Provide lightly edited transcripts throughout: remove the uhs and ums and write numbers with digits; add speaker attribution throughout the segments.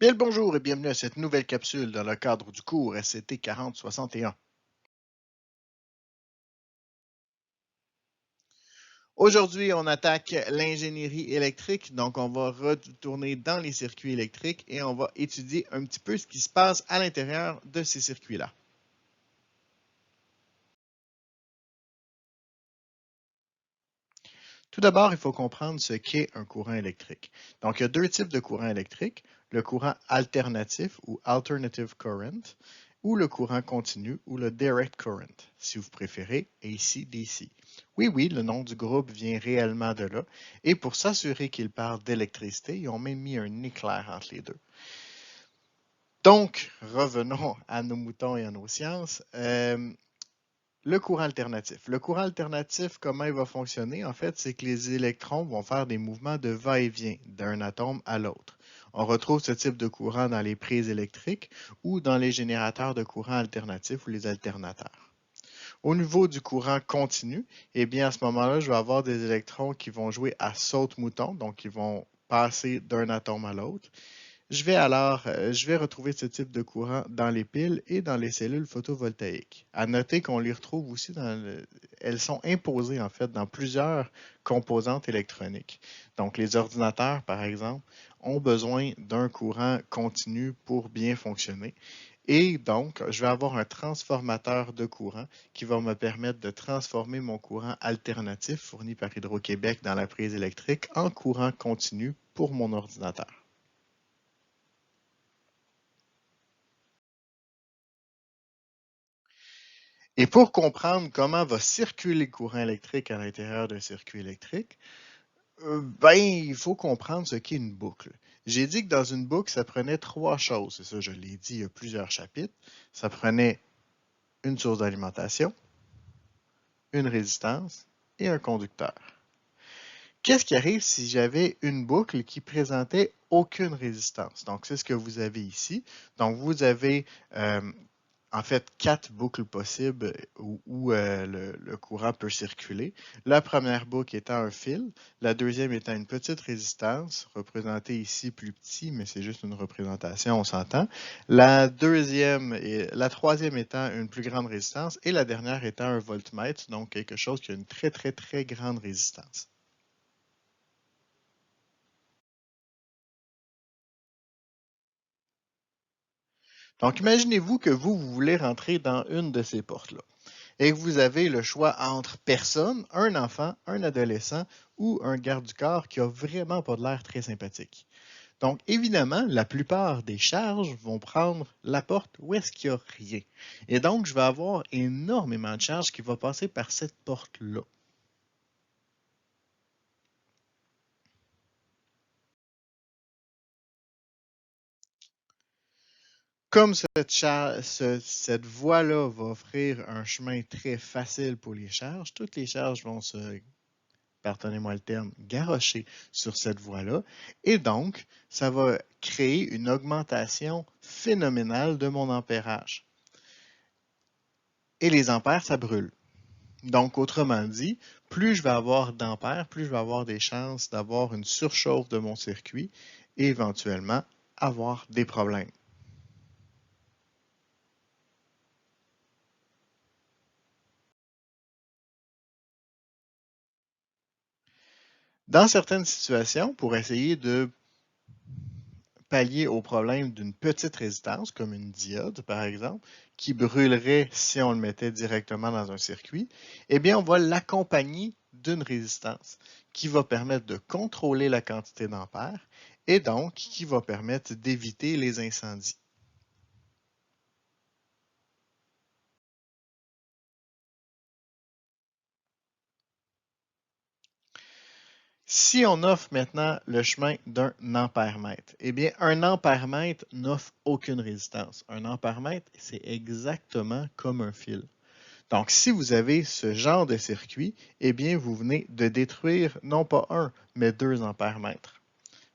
Speaker 1: Bien le bonjour et bienvenue à cette nouvelle capsule dans le cadre du cours SCT 4061. Aujourd'hui, on attaque l'ingénierie électrique, donc on va retourner dans les circuits électriques et on va étudier un petit peu ce qui se passe à l'intérieur de ces circuits-là. Tout d'abord, il faut comprendre ce qu'est un courant électrique. Donc, il y a deux types de courants électriques, le courant alternatif ou alternative current, ou le courant continu ou le direct current, si vous préférez AC/DC. Oui, oui, le nom du groupe vient réellement de là, et pour s'assurer qu'il parle d'électricité, ils ont même mis un éclair entre les deux. Donc, revenons à nos moutons et à nos sciences. Le courant alternatif. Le courant alternatif, comment il va fonctionner? En fait, c'est que les électrons vont faire des mouvements de va-et-vient d'un atome à l'autre. On retrouve ce type de courant dans les prises électriques ou dans les générateurs de courant alternatif ou les alternateurs. Au niveau du courant continu, eh bien, à ce moment-là, je vais avoir des électrons qui vont jouer à saute-mouton, donc ils vont passer d'un atome à l'autre. Je vais retrouver ce type de courant dans les piles et dans les cellules photovoltaïques. À noter qu'on les retrouve aussi elles sont imposées en fait dans plusieurs composantes électroniques. Donc les ordinateurs, par exemple, ont besoin d'un courant continu pour bien fonctionner. Et donc, je vais avoir un transformateur de courant qui va me permettre de transformer mon courant alternatif fourni par Hydro-Québec dans la prise électrique en courant continu pour mon ordinateur. Et pour comprendre comment va circuler le courant électrique à l'intérieur d'un circuit électrique, il faut comprendre ce qu'est une boucle. J'ai dit que dans une boucle, ça prenait trois choses. C'est ça, je l'ai dit il y a plusieurs chapitres. Ça prenait une source d'alimentation, une résistance et un conducteur. Qu'est-ce qui arrive si j'avais une boucle qui présentait aucune résistance? Donc, c'est ce que vous avez ici. Donc, vous avez euh, en fait quatre boucles possibles où le courant peut circuler. La première boucle étant un fil, la deuxième étant une petite résistance, représentée ici plus petit, mais c'est juste une représentation, on s'entend. La troisième étant une plus grande résistance et la dernière étant un voltmètre, donc quelque chose qui a une très très très grande résistance. Donc, imaginez-vous que vous voulez rentrer dans une de ces portes-là et que vous avez le choix entre personne, un enfant, un adolescent ou un garde du corps qui a vraiment pas de l'air très sympathique. Donc, évidemment, la plupart des charges vont prendre la porte où est-ce qu'il n'y a rien. Et donc, je vais avoir énormément de charges qui vont passer par cette porte-là. Comme cette voie-là va offrir un chemin très facile pour les charges, toutes les charges vont se, pardonnez-moi le terme, garrocher sur cette voie-là. Et donc, ça va créer une augmentation phénoménale de mon ampérage. Et les ampères, ça brûle. Donc, autrement dit, plus je vais avoir d'ampères, plus je vais avoir des chances d'avoir une surchauffe de mon circuit et éventuellement avoir des problèmes. Dans certaines situations, pour essayer de pallier au problème d'une petite résistance, comme une diode par exemple, qui brûlerait si on le mettait directement dans un circuit, eh bien, on va l'accompagner d'une résistance qui va permettre de contrôler la quantité d'ampères et donc qui va permettre d'éviter les incendies. Si on offre maintenant le chemin d'un ampère-mètre, eh bien, un ampère-mètre n'offre aucune résistance. Un ampère-mètre, c'est exactement comme un fil. Donc, si vous avez ce genre de circuit, eh bien, vous venez de détruire non pas un, mais deux ampères-mètres.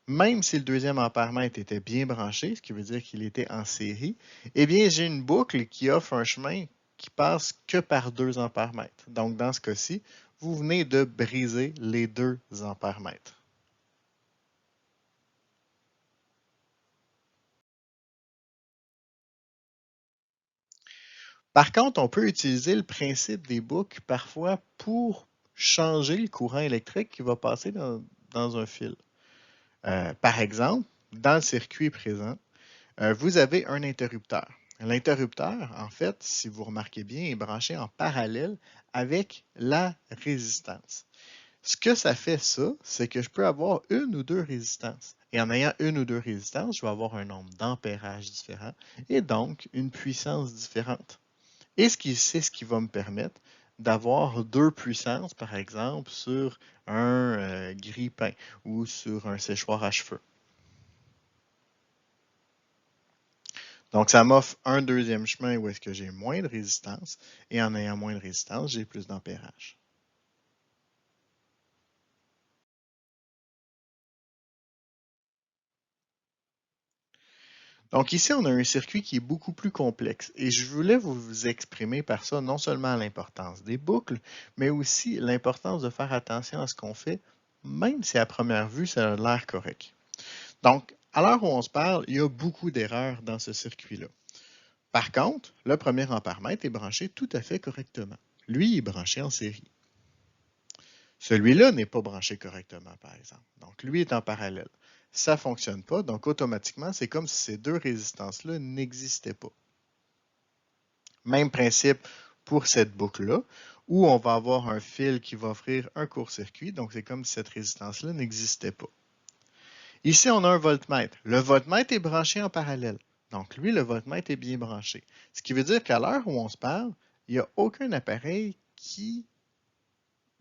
Speaker 1: Même si le deuxième ampère-mètre était bien branché, ce qui veut dire qu'il était en série, eh bien, j'ai une boucle qui offre un chemin qui passe que par deux ampères-mètres. Donc, dans ce cas-ci, vous venez de briser les deux ampères-mètres. Par contre, on peut utiliser le principe des boucles parfois pour changer le courant électrique qui va passer dans un fil. Par exemple, dans le circuit présent, vous avez un interrupteur. L'interrupteur, en fait, si vous remarquez bien, est branché en parallèle avec la résistance. Ce que ça fait, ça, c'est que je peux avoir une ou deux résistances. Et en ayant une ou deux résistances, je vais avoir un nombre d'ampérages différent et donc une puissance différente. Et c'est ce qui va me permettre d'avoir deux puissances, par exemple, sur un grille-pain ou sur un séchoir à cheveux. Donc, ça m'offre un deuxième chemin où est-ce que j'ai moins de résistance, et en ayant moins de résistance, j'ai plus d'ampérage. Donc ici, on a un circuit qui est beaucoup plus complexe, et je voulais vous exprimer par ça non seulement l'importance des boucles, mais aussi l'importance de faire attention à ce qu'on fait, même si à première vue, ça a l'air correct. Donc, à l'heure où on se parle, il y a beaucoup d'erreurs dans ce circuit-là. Par contre, le premier ampèremètre est branché tout à fait correctement. Lui, il est branché en série. Celui-là n'est pas branché correctement, par exemple. Donc, lui est en parallèle. Ça ne fonctionne pas, donc automatiquement, c'est comme si ces deux résistances-là n'existaient pas. Même principe pour cette boucle-là, où on va avoir un fil qui va offrir un court-circuit, donc c'est comme si cette résistance-là n'existait pas. Ici, on a un voltmètre. Le voltmètre est branché en parallèle. Donc, lui, le voltmètre est bien branché. Ce qui veut dire qu'à l'heure où on se parle, il n'y a aucun appareil qui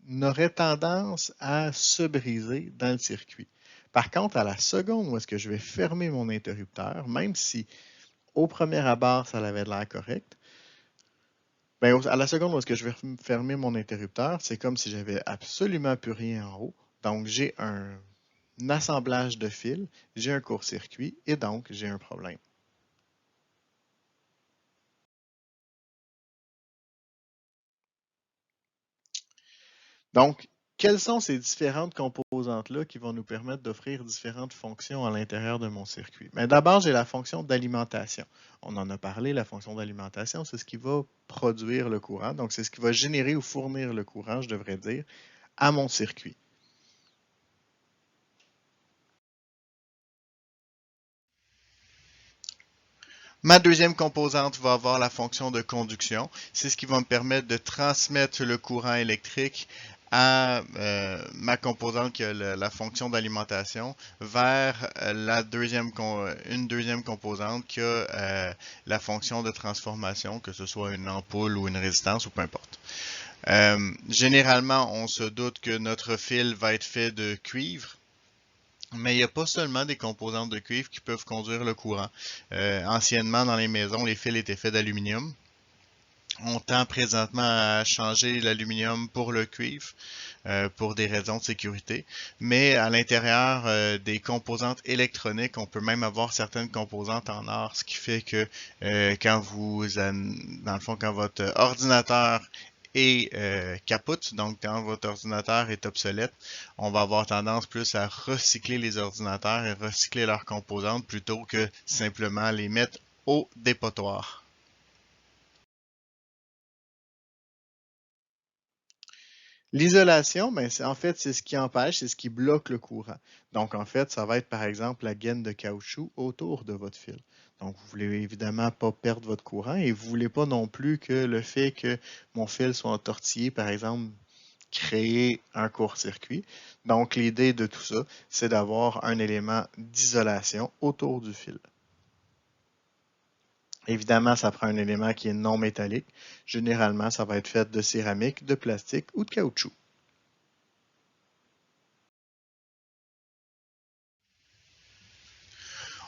Speaker 1: n'aurait tendance à se briser dans le circuit. Par contre, à la seconde où est-ce que je vais fermer mon interrupteur, même si au premier abord, ça avait l'air correct, bien, à la seconde où est-ce que je vais fermer mon interrupteur, c'est comme si j'avais absolument plus rien en haut. Donc, j'ai un assemblage de fils, j'ai un court-circuit et donc j'ai un problème. Donc, quelles sont ces différentes composantes-là qui vont nous permettre d'offrir différentes fonctions à l'intérieur de mon circuit? Mais d'abord, j'ai la fonction d'alimentation. On en a parlé, la fonction d'alimentation, c'est ce qui va produire le courant. Donc, c'est ce qui va générer ou fournir le courant, je devrais dire, à mon circuit. Ma deuxième composante va avoir la fonction de conduction. C'est ce qui va me permettre de transmettre le courant électrique à ma composante qui a la fonction d'alimentation vers une deuxième composante qui a la fonction de transformation, que ce soit une ampoule ou une résistance ou peu importe. Généralement, on se doute que notre fil va être fait de cuivre. Mais il n'y a pas seulement des composantes de cuivre qui peuvent conduire le courant. Anciennement, dans les maisons, les fils étaient faits d'aluminium. On tend présentement à changer l'aluminium pour le cuivre pour des raisons de sécurité. Mais à l'intérieur des composantes électroniques, on peut même avoir certaines composantes en or, ce qui fait que dans le fond, quand votre ordinateur et capote, donc quand votre ordinateur est obsolète, on va avoir tendance plus à recycler les ordinateurs et recycler leurs composantes plutôt que simplement les mettre au dépotoir. L'isolation, ben, en fait, c'est ce qui empêche, c'est ce qui bloque le courant. Donc, en fait, ça va être par exemple la gaine de caoutchouc autour de votre fil. Donc, vous voulez évidemment pas perdre votre courant et vous voulez pas non plus que le fait que mon fil soit entortillé, par exemple, créer un court-circuit. Donc, l'idée de tout ça, c'est d'avoir un élément d'isolation autour du fil. Évidemment, ça prend un élément qui est non métallique. Généralement, ça va être fait de céramique, de plastique ou de caoutchouc.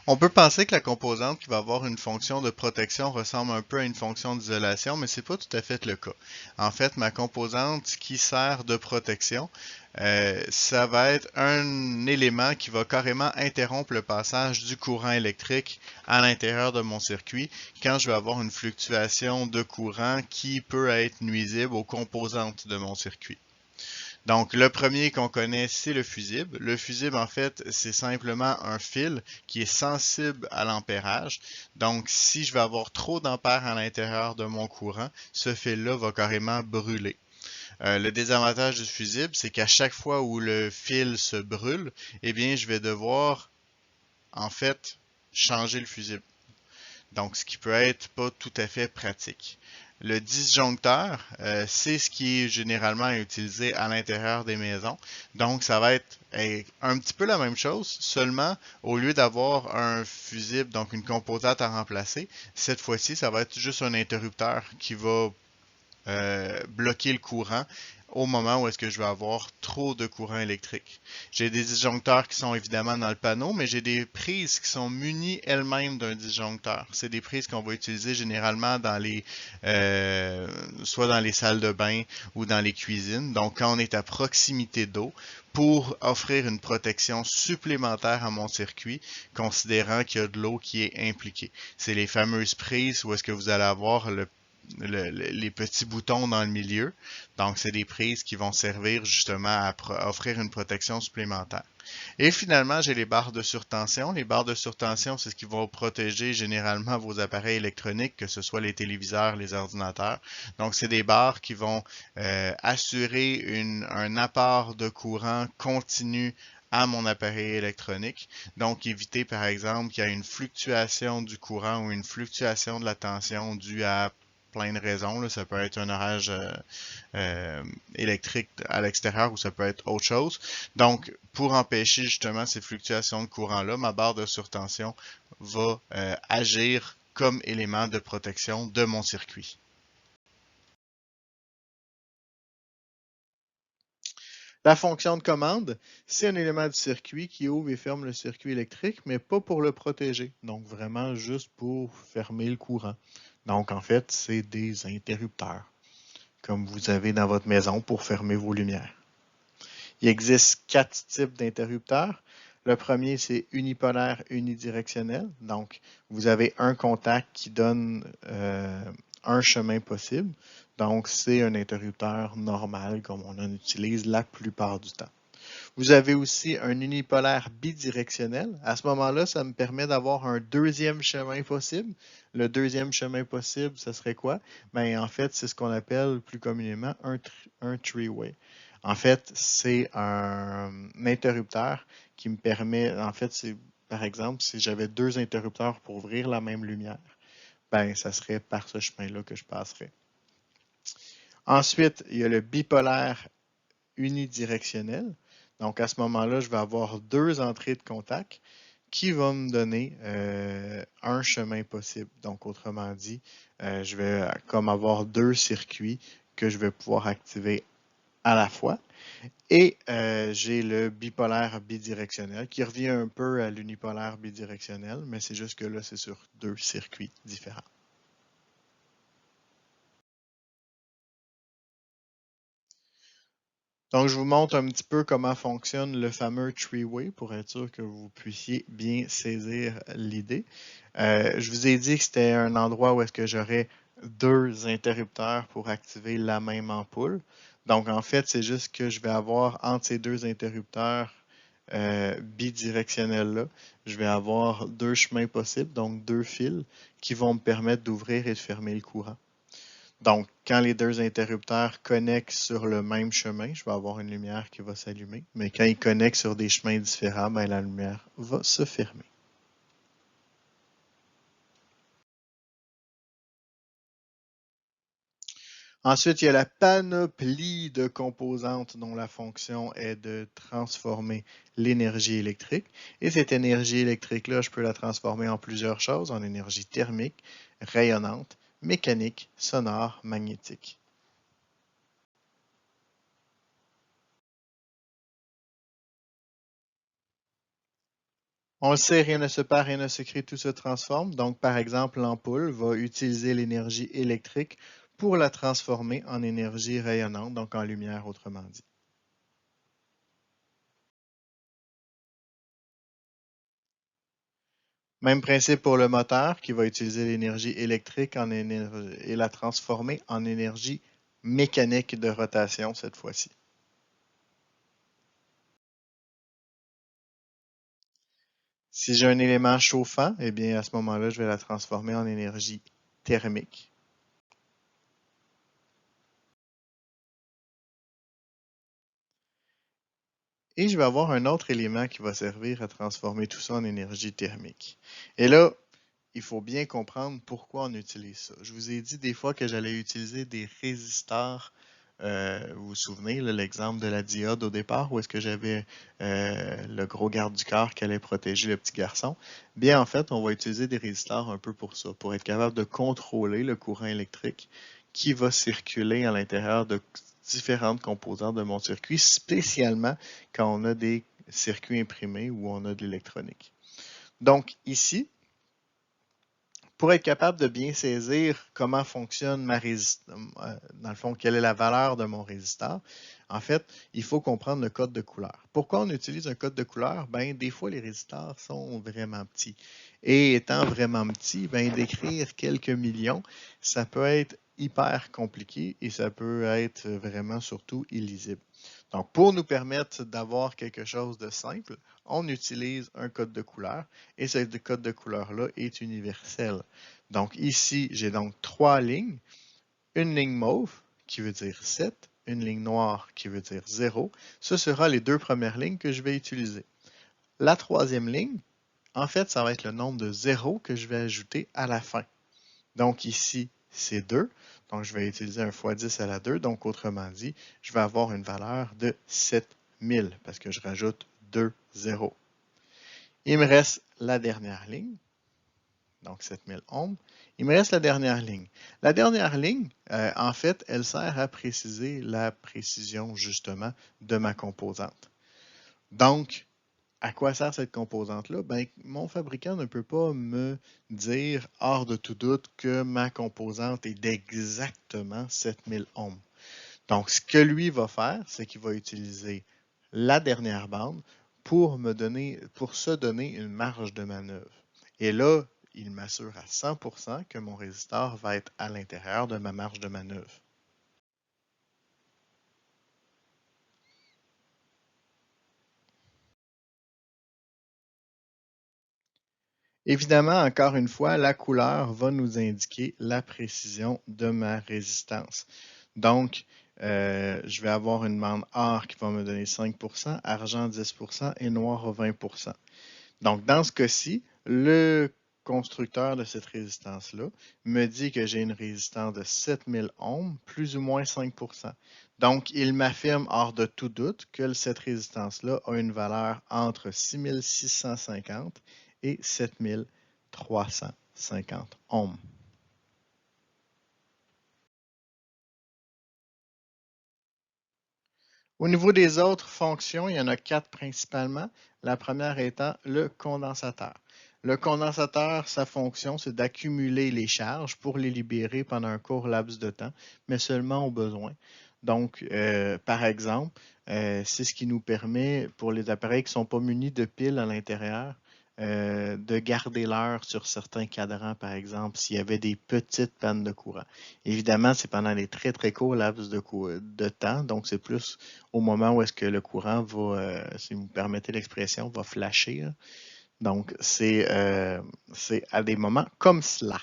Speaker 1: On peut penser que la composante qui va avoir une fonction de protection ressemble un peu à une fonction d'isolation, mais c'est pas tout à fait le cas. En fait, ma composante qui sert de protection, ça va être un élément qui va carrément interrompre le passage du courant électrique à l'intérieur de mon circuit quand je vais avoir une fluctuation de courant qui peut être nuisible aux composantes de mon circuit. Donc, le premier qu'on connaît, c'est le fusible. Le fusible, en fait, c'est simplement un fil qui est sensible à l'ampérage. Donc, si je vais avoir trop d'ampères à l'intérieur de mon courant, ce fil-là va carrément brûler. Le désavantage du fusible, c'est qu'à chaque fois où le fil se brûle, eh bien, je vais devoir, en fait, changer le fusible. Donc, ce qui peut être pas tout à fait pratique. Le disjoncteur, c'est ce qui est généralement utilisé à l'intérieur des maisons. Donc, ça va être un petit peu la même chose, seulement au lieu d'avoir un fusible, donc une composante à remplacer, cette fois-ci, ça va être juste un interrupteur qui va bloquer le courant au moment où est-ce que je vais avoir trop de courant électrique. J'ai des disjoncteurs qui sont évidemment dans le panneau, mais j'ai des prises qui sont munies elles-mêmes d'un disjoncteur. C'est des prises qu'on va utiliser généralement dans soit dans les salles de bain ou dans les cuisines. Donc, quand on est à proximité d'eau, pour offrir une protection supplémentaire à mon circuit, considérant qu'il y a de l'eau qui est impliquée. C'est les fameuses prises où est-ce que vous allez avoir les petits boutons dans le milieu. Donc, c'est des prises qui vont servir justement à offrir une protection supplémentaire. Et finalement, j'ai les barres de surtension. Les barres de surtension, c'est ce qui va protéger généralement vos appareils électroniques, que ce soit les téléviseurs, les ordinateurs. Donc, c'est des barres qui vont assurer un apport de courant continu à mon appareil électronique. Donc, éviter par exemple qu'il y ait une fluctuation du courant ou une fluctuation de la tension due à plein de raisons. Là. Ça peut être un orage électrique à l'extérieur ou ça peut être autre chose. Donc, pour empêcher justement ces fluctuations de courant-là, ma barre de surtension va agir comme élément de protection de mon circuit. La fonction de commande, c'est un élément du circuit qui ouvre et ferme le circuit électrique, mais pas pour le protéger. Donc, vraiment juste pour fermer le courant. Donc, en fait, c'est des interrupteurs, comme vous avez dans votre maison pour fermer vos lumières. Il existe 4 types d'interrupteurs. Le premier, c'est unipolaire unidirectionnel. Donc, vous avez un contact qui donne un chemin possible. Donc, c'est un interrupteur normal comme on en utilise la plupart du temps. Vous avez aussi un unipolaire bidirectionnel. À ce moment-là, ça me permet d'avoir un deuxième chemin possible. Le deuxième chemin possible, ce serait quoi? Ben, en fait, c'est ce qu'on appelle plus communément un three-way. En fait, c'est un interrupteur qui me permet, en fait, c'est par exemple, si j'avais 2 interrupteurs pour ouvrir la même lumière, ben, ça serait par ce chemin-là que je passerais. Ensuite, il y a le bipolaire unidirectionnel. Donc, à ce moment-là, je vais avoir 2 entrées de contact qui vont me donner un chemin possible. Donc, autrement dit, je vais comme avoir 2 circuits que je vais pouvoir activer à la fois. Et j'ai le bipolaire bidirectionnel qui revient un peu à l'unipolaire bidirectionnel, mais c'est juste que là, c'est sur 2 circuits différents. Donc, je vous montre un petit peu comment fonctionne le fameux three-way pour être sûr que vous puissiez bien saisir l'idée. Je vous ai dit que c'était un endroit où est-ce que j'aurais 2 interrupteurs pour activer la même ampoule. Donc, en fait, c'est juste que je vais avoir entre ces 2 interrupteurs bidirectionnels-là, je vais avoir 2 chemins possibles, donc 2 fils qui vont me permettre d'ouvrir et de fermer le courant. Donc, quand les 2 interrupteurs connectent sur le même chemin, je vais avoir une lumière qui va s'allumer. Mais quand ils connectent sur des chemins différents, ben, la lumière va se fermer. Ensuite, il y a la panoplie de composantes dont la fonction est de transformer l'énergie électrique. Et cette énergie électrique-là, je peux la transformer en plusieurs choses, en énergie thermique, rayonnante, mécanique, sonore, magnétique. On le sait, rien ne se perd, rien ne se crée, tout se transforme. Donc, par exemple, l'ampoule va utiliser l'énergie électrique pour la transformer en énergie rayonnante, donc en lumière, autrement dit. Même principe pour le moteur qui va utiliser l'énergie électrique et la transformer en énergie mécanique de rotation cette fois-ci. Si j'ai un élément chauffant, eh bien, à ce moment-là, je vais la transformer en énergie thermique. Et je vais avoir un autre élément qui va servir à transformer tout ça en énergie thermique. Et là, il faut bien comprendre pourquoi on utilise ça. Je vous ai dit des fois que j'allais utiliser des résistors. Vous vous souvenez, l'exemple de la diode au départ, où est-ce que j'avais le gros garde du corps qui allait protéger le petit garçon? Bien, en fait, on va utiliser des résistors un peu pour ça, pour être capable de contrôler le courant électrique qui va circuler à l'intérieur de différentes composantes de mon circuit, spécialement quand on a des circuits imprimés ou on a de l'électronique. Donc ici, pour être capable de bien saisir comment fonctionne ma résistance, dans le fond, quelle est la valeur de mon résisteur, en fait, il faut comprendre le code de couleur. Pourquoi on utilise un code de couleur? Ben, des fois, les résisteurs sont vraiment petits. Et étant vraiment petits, ben, d'écrire quelques millions, ça peut être hyper compliqué et ça peut être vraiment surtout illisible. Donc, pour nous permettre d'avoir quelque chose de simple, on utilise un code de couleur et ce code de couleur-là est universel. Donc, ici, j'ai donc trois lignes. Une ligne mauve qui veut dire 7, une ligne noire qui veut dire 0. Ce sera les deux premières lignes que je vais utiliser. La troisième ligne, en fait, ça va être le nombre de zéros que je vais ajouter à la fin. Donc ici, c'est 2. Donc je vais utiliser un x 10 à la 2. Donc autrement dit, je vais avoir une valeur de 7000 parce que je rajoute 2 zéros. Il me reste la dernière ligne. Donc 7000 ohms. Il me reste la dernière ligne. La dernière ligne, en fait, elle sert à préciser la précision justement de ma composante. Donc, à quoi sert cette composante-là? Ben, mon fabricant ne peut pas me dire hors de tout doute que ma composante est d'exactement 7000 ohms. Donc, ce que lui va faire, c'est qu'il va utiliser la dernière bande pour se donner une marge de manœuvre. Et là, il m'assure à 100% que mon résisteur va être à l'intérieur de ma marge de manœuvre. Évidemment, encore une fois, la couleur va nous indiquer la précision de ma résistance. Donc, je vais avoir une bande or qui va me donner 5%, argent 10% et noir 20%. Donc, dans ce cas-ci, le constructeur de cette résistance-là me dit que j'ai une résistance de 7000 ohms, plus ou moins 5%. Donc, il m'affirme hors de tout doute que cette résistance-là a une valeur entre 6650 et 7350 ohms. Au niveau des autres fonctions, il y en a quatre principalement. La première étant le condensateur. Le condensateur, sa fonction, c'est d'accumuler les charges pour les libérer pendant un court laps de temps, mais seulement au besoin. Donc, par exemple, c'est ce qui nous permet, pour les appareils qui ne sont pas munis de piles à l'intérieur, de garder l'heure sur certains cadrans, par exemple, s'il y avait des petites pannes de courant. Évidemment, c'est pendant des très, très courts laps de temps, donc c'est plus au moment où est-ce que le courant va, si vous me permettez l'expression, va flasher. Là. Donc, c'est à des moments comme cela.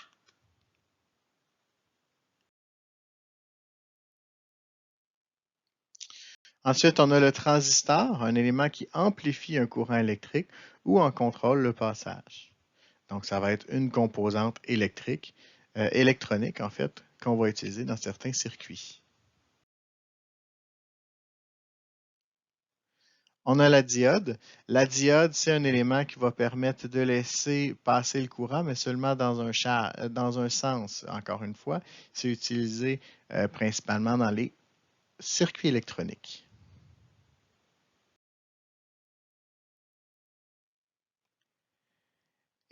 Speaker 1: Ensuite, on a le transistor, un élément qui amplifie un courant électrique ou en contrôle le passage. Donc, ça va être une composante électrique, électronique en fait, qu'on va utiliser dans certains circuits. On a la diode. La diode, c'est un élément qui va permettre de laisser passer le courant, mais seulement dans un sens. Encore une fois, c'est utilisé principalement dans les circuits électroniques.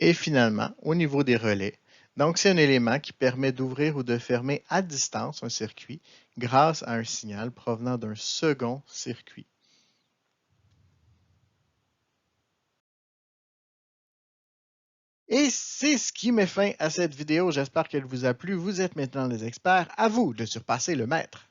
Speaker 1: Et finalement, au niveau des relais, donc c'est un élément qui permet d'ouvrir ou de fermer à distance un circuit grâce à un signal provenant d'un second circuit. Et c'est ce qui met fin à cette vidéo. J'espère qu'elle vous a plu. Vous êtes maintenant les experts. À vous de surpasser le maître.